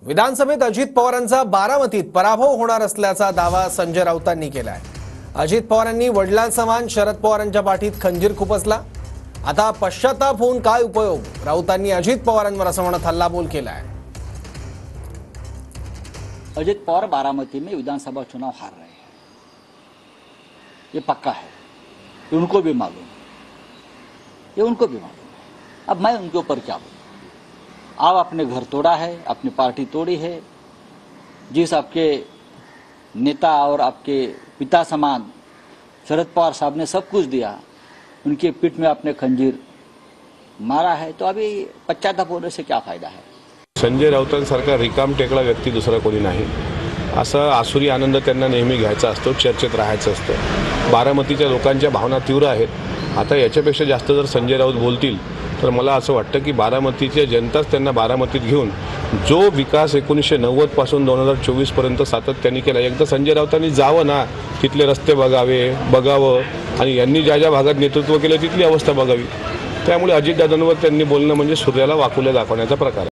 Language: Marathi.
विधानसभेत अजित पवारांचा बारामतीत पराभव होणार असल्याचा दावा संजय राऊतांनी केलाय। अजित पवारांनी वडिलांसमान शरद पवारांच्या पाठीत खंजीर खुपसला। आता पश्चाताप होऊन काय उपयोग? राऊतांनी अजित पवारांवर असं म्हणत हल्लाबोल केलाय। अजित पवार बारामती में विधानसभा चुनाव हार रहे हैं, ये पक्का है, ये उनको भी मालूम है, ये उनको भी मालूम है। अब मैं उनके ऊपर क्या बोलूं? आप आपने घर तोड़ा है, अपनी पार्टी तोड़ी है, जिस आपके नेता और आपके पिता समान शरद पवार साहब ने सब कुछ दिया, उनके पीठ में आपने खंजीर मारा है, तो अभी पश्चाताप होने से क्या फायदा है? संजय राऊतांसारखा रिकाम टेकला व्यक्ती दुसरा कोणी नाही। असा आसुरी आनंद त्यांना नेहमी घ्यायचा असतो, चर्चेत राहायचं असतं। बारामतीच्या लोकांच्या भावना तीव्र आहेत। आता याच्यापेक्षा जास्त जर संजय राऊत बोलतील तर मला असं वाटतं की बारामतीची जनताच त्यांना बारामतीत घेऊन जो विकास 1990 पासून 2024 पर्यंत सातत्याने केला, एकदा संजय राऊतांनी जावं ना, तिथले रस्ते बघावं आणि यांनी ज्या ज्या भागात नेतृत्व केलं तिथली अवस्था बघावी। त्यामुळे अजितदादांवर त्यांनी बोलणं म्हणजे सूर्याला वाकुल्या दाखवण्याचा प्रकार आहे।